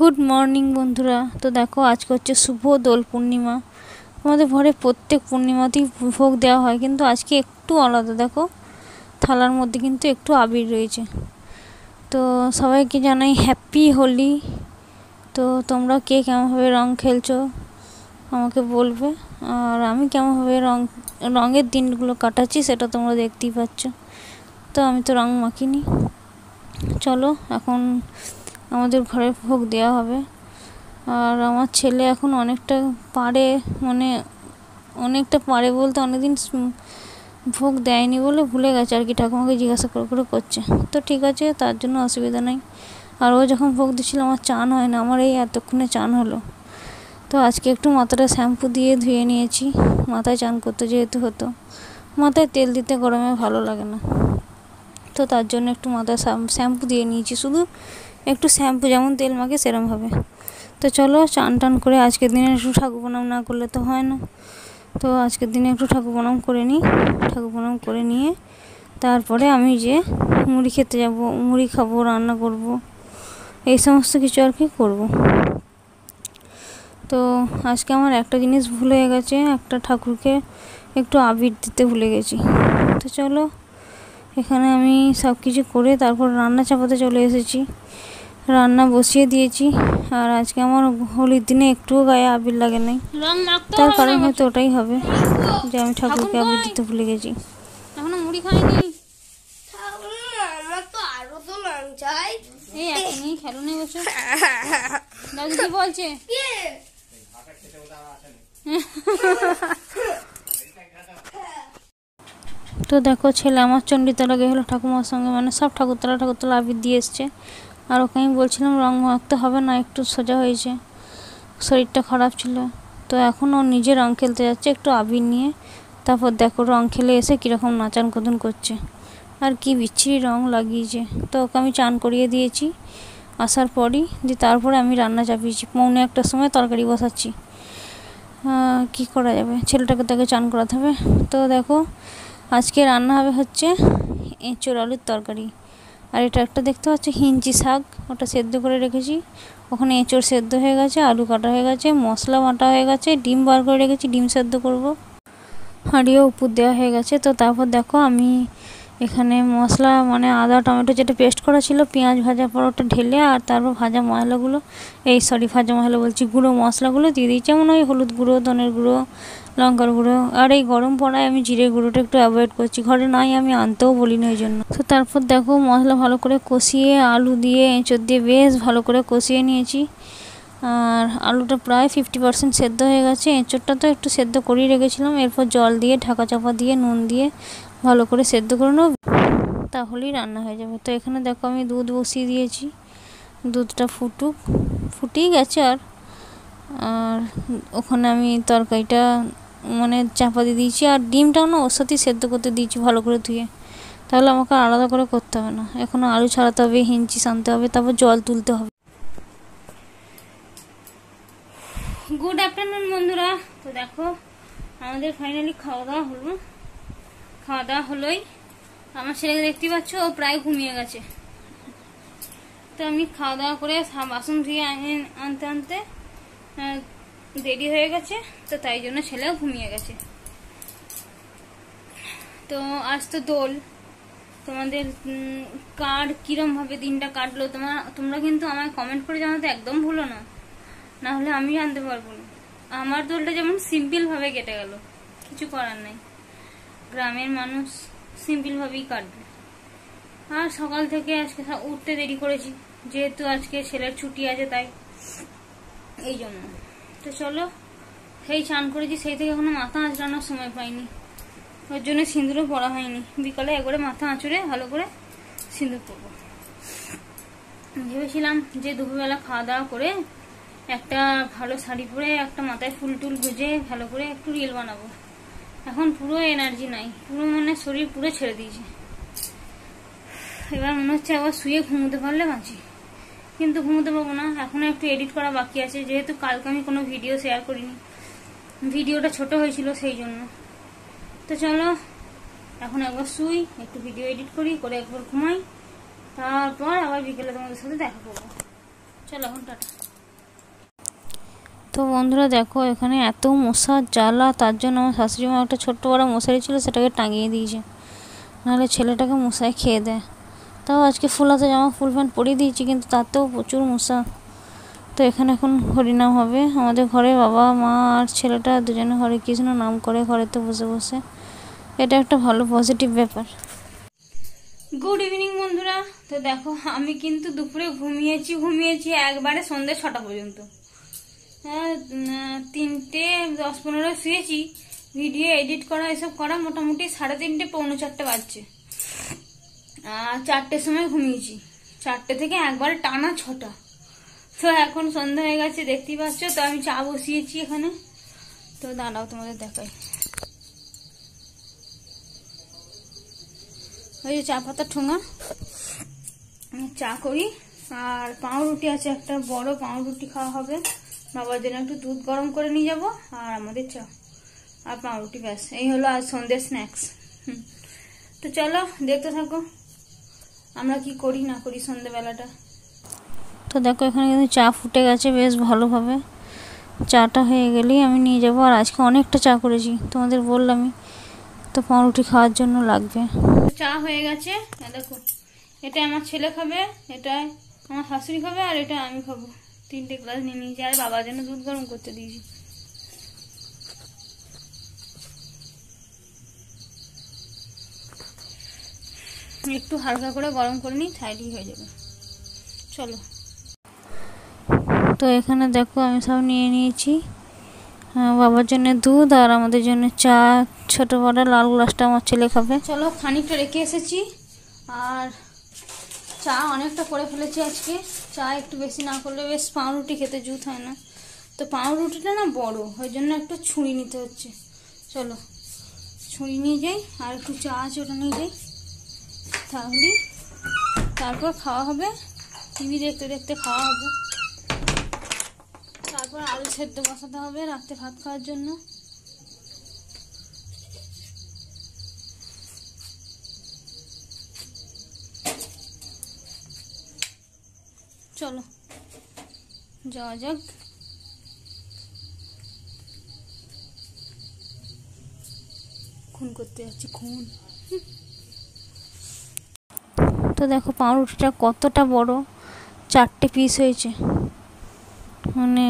Good morning বন্ধুরা। তো দেখো আজকে হচ্ছে শুভ দোল পূর্ণিমা। আমাদের ঘরে প্রত্যেক পূর্ণিমাতেই ভোগ দেওয়া হয়, কিন্তু আজকে একটু আলাদা। দেখো থালার মধ্যে কিন্তু একটু আবির রয়েছে। তো সবাইকে জানাই হ্যাপি হোলি। তো তোমরা কে কেমনভাবে রং খেলছো আমাকে বলবে, আর আমি কেমনভাবে রঙের দিনগুলো কাটাচ্ছি সেটা তোমরা দেখতেই পাচ্ছ। তো আমি তো রং মাখিনি। চলো এখন আমাদের ঘরে ভোগ দেওয়া হবে। আর আমার ছেলে এখন অনেকটা পারে, মানে অনেকটা পারে বলতে অনেকদিন ভোগ দেয়নি বলে ভুলে গেছে আর কি, ঠাকুমাকে জিজ্ঞাসা করে করছে। তো ঠিক আছে, তার জন্য অসুবিধা নেই। আর ও যখন ভোগ দিচ্ছিল আমার চান হয় না, আমার এই এতক্ষণে চান হলো। তো আজকে একটু মাথাটা শ্যাম্পু দিয়ে ধুয়ে নিয়েছি, মাথায় চান করতে যেহেতু হতো। মাথায় তেল দিতে গরমে ভালো লাগে না, তো তার জন্য একটু মাথায় শ্যাম্পু দিয়ে নিয়েছি, শুধু একটু শ্যাম্পু যেমন তেল মাখে সেরমভাবে। তো চলো চান টান করে আজকের দিনে একটু ঠাকুর প্রণাম না করলে তো হয় না। তো আজকের দিনে একটু ঠাকুর প্রণাম করে নিই। ঠাকুর প্রণাম করে নিয়ে তারপরে আমি যে মুড়ি খেতে যাব, মুড়ি খাবো, রান্না করব, এই সমস্ত কিছু আর কি করব। তো আজকে আমার একটা জিনিস ভুল হয়ে গেছে, একটা ঠাকুরকে একটু আবির দিতে ভুলে গেছি। তো চলো এখানে আমি সব কিছু করে তারপর রান্না চাপাতে চলে এসেছি, রান্না বসিয়ে দিয়েছি। আর আজকে আমার হোলির দিনে একটুও গায়ে আবির লাগে নাই, তার কারণ হয়তো ওটাই হবে যে আমি ঠাকুরকে আবির দিতে ভুলে গেছি। এখনো মুড়ি খাইনি, আমার তো আরো তো নাম চাই। এই এখনই খেলো নেই বসে। দাদু কি বলছে? তো দেখো ছেলে আমার চণ্ডীতলা গেলো ঠাকুমার সঙ্গে, মানে সব ঠাকুরতলা আবির দিয়ে এসছে। আর ওকে আমি বলছিলাম রং মাখতে হবে না, একটু সোজা হয়েছে, শরীরটা খারাপ ছিল। তো এখন ও নিজে রং খেলতে যাচ্ছে একটু আবির নিয়ে। তারপর দেখো রং খেলে এসে কীরকম নাচান কুদন করছে, আর কি বিচ্ছিরি রং লাগিয়েছে। তো ওকে আমি চান করিয়ে দিয়েছি আসার পরই, দিয়ে তারপরে আমি রান্না চাপিয়েছি। 1:45টার সময় তরকারি বসাচ্ছি, কি করা যাবে, ছেলেটাকে তাকে চান করাতে হবে। তো দেখো আজকে রান্না হবে হচ্ছে এঁচোড় আলুর তরকারি। আর এটা একটা দেখতে পাচ্ছ হিঞ্চি শাক, ওটা সেদ্ধ করে রেখেছি। ওখানে এঁচোড় সেদ্ধ হয়ে গেছে, আলু কাটা হয়ে গেছে, মশলা বাটা হয়ে গেছে, ডিম বার করে রেখেছি, ডিম সেদ্ধ করব, হাঁড়িও উপর দেওয়া হয়ে গেছে। তো তারপর দেখো আমি এখানে মশলা, মানে আদা টমেটো যেটা পেস্ট করা ছিল, পেঁয়াজ ভাজা পর ওটা ঢেলে আর তারপর ভাজা মশলাগুলো, ভাজা মশলা বলছি, গুঁড়ো মশলাগুলো দিয়ে দিয়েছি। যেমন ওই হলুদ গুঁড়ো, ধনের গুঁড়ো, লঙ্কার গুঁড়ো। আর এই গরম পড়ায় আমি জিরের গুঁড়োটা একটু অ্যাভয়েড করছি, ঘরে নাই, আমি আনতেও বলি না ওই জন্য। তো তারপর দেখো মশলা ভালো করে কষিয়ে আলু দিয়ে এঁচোড় দিয়ে বেশ ভালো করে কষিয়ে নিয়েছি। আর আলুটা প্রায় 50% সেদ্ধ হয়ে গেছে, এঁচোড়টা তো একটু সেদ্ধ করেই রেখেছিলাম। এরপর জল দিয়ে ঢাকা চাপা দিয়ে নুন দিয়ে ভালো করে সেদ্ধ করে নেব, তাহলেই রান্না হয়ে যাবে। তো এখানে দেখো আমি দুধ বসিয়ে দিয়েছি, দুধটা ফুটেই গেছে। আর ওখানে আমি তরকারিটা মানে চাপা দিয়ে দিয়েছি, আর ডিমটাও না ওর সাথেই সেদ্ধ করতে দিয়েছি ভালো করে ধুয়ে, তাহলে আমাকে আলাদা করে করতে হবে না। এখনও আলু ছাড়াতে হবে, হিঞ্চি আনতে হবে, তারপর জল তুলতে হবে। গুড আফটারনুন বন্ধুরা। তো দেখো আমাদের ফাইনালি খাওয়া দাওয়া হলোই। আমার ছেলেকে দেখতে পাচ্ছ, ও প্রায় ঘুমিয়ে গেছে। তো আমি খাওয়া দাওয়া করে বাসন ধুয়ে আনতে দেরি হয়ে গেছে, তো তাই জন্য ছেলেও ঘুমিয়ে গেছে। তো আজ তো দোল, তোমাদের কিরম ভাবে দিনটা কাটলো তোমরা কিন্তু আমায় কমেন্ট করে জানাতে একদম ভুলো না, না হলে আমি জানতে পারবো না। আমার দোলটা যেমন সিম্পল ভাবে কেটে গেল, কিছু করার নাই, গ্রামের মানুষ সিম্পল ভাবেই কাটবে। আর সকাল থেকে আজকে উঠতে দেরি করেছি, যেহেতু আজকে ছেলের ছুটি আছে তাই, এই জন্য। তো চলো সেই চান করেছি, সেই থেকে এখনো মাথা আঁচড়ানোর সময় পাইনি, ওর জন্য সিঁদুরও পরা হয়নি। বিকালে একবারে মাথা আঁচড়ে ভালো করে সিঁদুর পরবো ভেবেছিলাম। যে দুপুরবেলা খাওয়া দাওয়া করে একটা ভালো শাড়ি পরে একটা মাথায় ফুল টুল গুজে ভালো করে একটু রিল বানাবো। এখন পুরো এনার্জি নাই, পুরো মানে শরীর পুরো ছেড়ে দিয়েছে। এবার মনে হচ্ছে আবার শুয়ে ঘুমোতে পারলে বাঁচি, কিন্তু ঘুমোতে পারবো না। এখনো একটু এডিট করা বাকি আছে, যেহেতু কালকে আমি কোনো ভিডিও শেয়ার করিনি, ভিডিওটা ছোট হয়েছিল সেই জন্য। তো চলো এখন একবার শুই, একটু ভিডিও এডিট করে একবার ঘুমাই, তারপর আবার বিকেলে তোমাদের সাথে দেখা করবো। চলো এখন টাটা। তো বন্ধুরা দেখো এখানে এত মশার জ্বালা, তার জন্য আমার শাশুড়ি মা একটা ছোট্ট বড় মশারি ছিল সেটাকে টাঙিয়ে দিয়েছে, নাহলে ছেলেটাকে মশায় খেয়ে দেয়। তাও আজকে ফুল হাতা জামা ফুল প্যান্ট পরিয়ে দিয়েছি, কিন্তু তাতেও প্রচুর মশা। তো এখানে এখন হরিনাম হবে আমাদের ঘরে, বাবা মা আর ছেলেটা দুজনে হরে কৃষ্ণ নাম করে ঘরেতে বসে বসে। এটা একটা ভালো পজিটিভ ব্যাপার। গুড ইভিনিং বন্ধুরা। তো দেখো আমি কিন্তু দুপুরে ঘুমিয়েছি একবারে সন্ধ্যে 6টা পর্যন্ত। 3:10-15 শুয়েছি, ভিডিও এডিট করা এসব করা মোটামুটি 3:30 পৌনে 4টে বাজছে। 4টের সময় ঘুমিয়েছি, 4টে থেকে একবারে টানা 6টা। তো এখন সন্ধ্যা হয়ে গেছে দেখতেই পাচ্ছ। তো আমি চা বসিয়েছি এখানে, তো দাঁড়াও তোমাদের দেখাই। ওই যে চা পাতা ঠোঙা, চা করি। আর পাউরুটি আছে, একটা বড় পাউরুটি খাওয়া হবে, বাবার জন্য একটু দুধ গরম করে নিয়ে যাবো, আর আমাদের চা আর পাউরুটি, ব্যাস এই হলো আজ সন্ধ্যের স্ন্যাক্স। তো চলো দেখতে থাকো আমরা কি করি না করি সন্ধ্যেবেলাটা। তো দেখো এখানে কিন্তু চা ফুটে গেছে বেশ ভালোভাবে। চাটা হয়ে গেলেই আমি নিয়ে যাবো। আর আজকে অনেকটা চা করেছি, তোমাদের বললামই তো, পাউরুটি খাওয়ার জন্য লাগবে। চা হয়ে গেছে, দেখো এটা আমার ছেলে খাবে, এটা আমার শাশুড়ি খাবে, আর এটা আমি খাবো। 3টে গ্লাস নিয়ে নিয়েছি, আর বাবার জন্য দুধ গরম করতে দিয়েছি। একটু হালকা করে গরম করে নিই, তাইলেই হয়ে যাবে। চলো। তো এখানে দেখো আমি সব নিয়ে নিয়েছি, বাবার জন্য দুধ আর আমাদের জন্য চা। ছোট বড় লাল গ্লাসটা আমার ছেলে খাবে। চলো খানিকটা রেখে এসেছি, আর চা অনেকটা করে ফেলেছি আজকে। চা একটু বেশি না করলে বেশ পাউরুটি খেতে জুত হয় না, তো পাউরুটিটা না বড়, ওই জন্য একটু ছুরি নিতে হচ্ছে। চলো ছুরি নিয়ে যাই, আর একটু চা আছে ওটা নিয়ে যাই, তাহলে তারপর খাওয়া হবে। টিভি দেখতে দেখতে খাওয়া হবে, তারপর আলু সেদ্ধ বসাতে হবে রাত্রে ভাত খাওয়ার জন্য। চলো যাওয়া যাক। খুন করতে যাচ্ছি, খুন। তো দেখো পাউরুটিটা কতটা বড়, 4টে পিস হয়েছে। মানে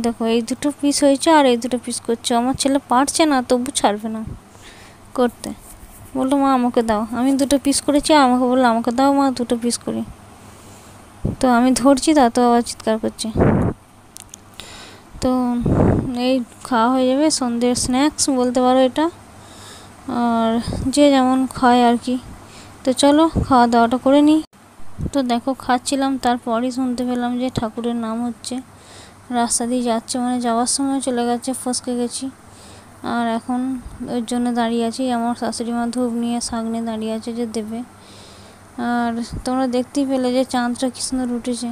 দেখো এই দুটো পিস হয়েছে আর এই দুটো পিস করছে। আমার ছেলে পারছে না, তবু ছাড়বে না করতে, বললো মা আমাকে দাও। আমি দুটো পিস করেছি, আমাকে বললো আমাকে দাও মা, দুটো পিস করি। তো আমি ধরছি, তা তো আবার চিৎকার করছে। তো এই খাওয়া হয়ে যাবে, সন্ধ্যের স্ন্যাক্স বলতে পারো এটা, আর যে যেমন খায় আর কি। তো চলো খাওয়া দাওয়াটা করে নিই। তো দেখো খাচ্ছিলাম, তারপরই শুনতে পেলাম যে ঠাকুরের নাম হচ্ছে। রাস্তা দিয়ে যাচ্ছে, মানে যাওয়ার সময় চলে গেছে, ফসকে গেছি। আর এখন ওর জন্য দাঁড়িয়ে আছি, আমার শাশুড়ি মা ধূপ নিয়ে শাক নিয়ে দাঁড়িয়ে আছে যে দেবে। আর তোমরা দেখতেই পেলে যে চাঁদটা কি সুন্দর উঠেছে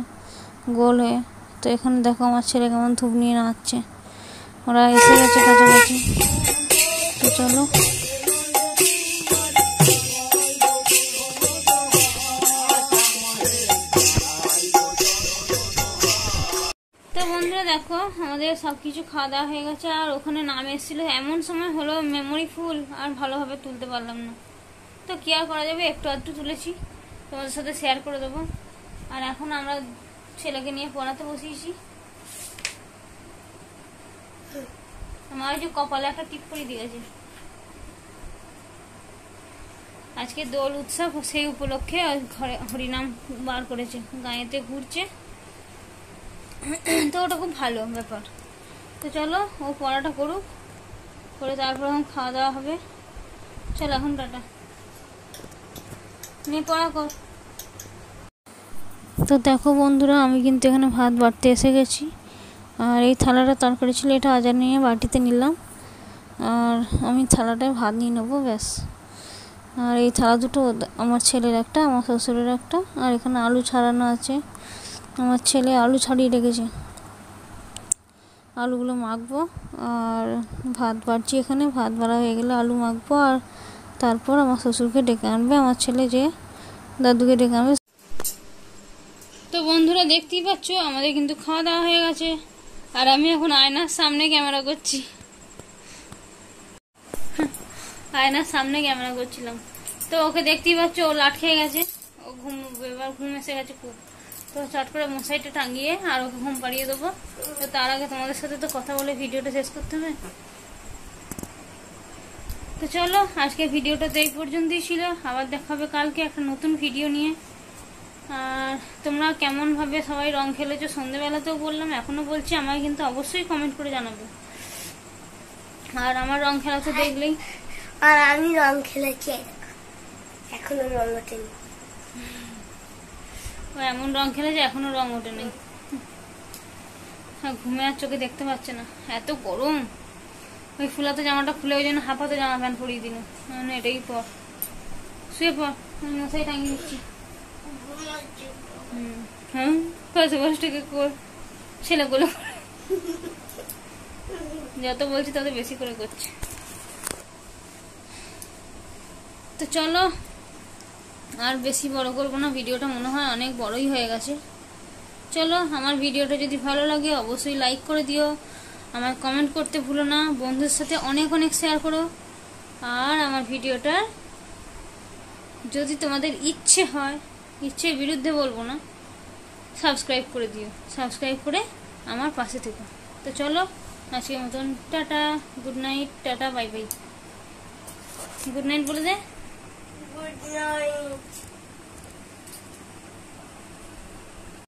গোল হয়ে। তো এখানে দেখো আমার ছেলে কেমন ধূপ নিয়ে নাচছে, ওরা এসে গেছে কাছাকাছি। তো চলো। তো বন্ধুরা দেখো আমাদের সব কিছু খাওয়া দাওয়া হয়ে গেছে, আর ওখানে নাম এসেছিলো, এমন সময় হলো মেমোরি ফুল, আর ভালোভাবে তুলতে পারলাম না। তো কি আর করা যাবে, একটু আধটু তুলেছি, তোমাদের সাথে শেয়ার করে দেবো। আর এখন আমরা ছেলেকে নিয়ে পড়াতে বসিয়েছি। আমার ওই যে কপালে একটা টিপ করে দিয়েছে, আজকে দোল উৎসব, সেই উপলক্ষে ঘরে হরিনাম বার করেছে, গাঁয়েতে ঘুরছে। তো ওটা খুব ভালো ব্যাপার। তো চলো ও পড়াটা করুক, করে তারপর এখন খাওয়া দাওয়া হবে। চলো এখন টাটা, নিয়ে পড়া কর। তো দেখো বন্ধুরা আমি কিন্তু এখানে ভাত বাড়তে এসে গেছি, আর এই থালাটা তরকারি ছিল, এটা আজার নিয়ে বাটিতে নিলাম, আর আমি থালাটায় ভাত নিয়ে নেবো ব্যাস। আর এই থালা দুটো আমার ছেলের একটা, আমার শ্বশুরের একটা। আর এখানে আলু ছাড়ানো আছে, আমার ছেলে আলু ছাড়িয়ে রেখেছে, আলুগুলো মাখবো। আর ভাত বাড়ছি এখানে, ভাত বাড়া হয়ে গেলে আলু মাখবো, আর তারপর আমার শ্বশুরকে ডেকে আনবে, আমার ছেলে যে দাদুকে ডেকে আনবে। তো বন্ধুরা দেখতেই পাচ্ছ আমাদের কিন্তু খাওয়া দাওয়া হয়ে গেছে, আর আমি এখন আয়নার সামনে ক্যামেরা করছি, আয়নার সামনে ক্যামেরা করছিলাম। তো ওকে দেখতেই পাচ্ছ, ও লাট খেয়ে গেছে, ও এবার ঘুম এসে গেছে খুব। তো চট করে মশাইটা টাঙিয়ে আর ওকে ঘুম পাড়িয়ে দেবো। তো তার আগে তোমাদের সাথে তো কথা বলে ভিডিওটা শেষ করতে হবে। তো চলো, আজকে ভিডিওটা তো এই পর্যন্তই ছিল। আবার দেখা হবে কালকে একটা নতুন ভিডিও নিয়ে। আর তোমরা কেমনভাবে সবাই রং খেলেছো, সন্ধ্যেবেলাতেও বললাম, এখনো বলছি, আমায় কিন্তু অবশ্যই কমেন্ট করে জানাবে। আর আমার রং খেলা তো দেখলেই। আর আমি রং খেলেছি, এখনো রং ওঠেনি। ও এমন রং খেলেছে এখনো রং ওঠে নেই। ঘুমে আর চোখে দেখতে পাচ্ছে না, এত গরম। ওই ফুলাতে জামাটা খুলে ওই জন্য হাফাতে জামা প্যান্ট পরিয়ে দিল। মানে এটাই পর, শুয়ে পর, আমি মশাই টাঙিয়ে দিচ্ছি। হ্যাঁ, কষ্টকে কর, ছেলেগুলো যত বলছি তত বেশি করে করছে। তো চলো, আর বেশি বড় করবো না, ভিডিওটা মনে হয় অনেক বড়ই হয়ে গেছে। চলো, আমার ভিডিওটা যদি ভালো লাগে অবশ্যই লাইক করে দিও, আমায় কমেন্ট করতে ভুলো না, বন্ধুদের সাথে অনেক অনেক শেয়ার করো। আর আমার ভিডিওটা যদি তোমাদের ইচ্ছে হয়, ইচ্ছের বিরুদ্ধে বলবো না, সাবস্ক্রাইব করে দিও, সাবস্ক্রাইব করে আমার পাশে থেকো। তো চলো, আজকের মতন tata, good night, tata, bye bye. Good night বলে দে। Good night.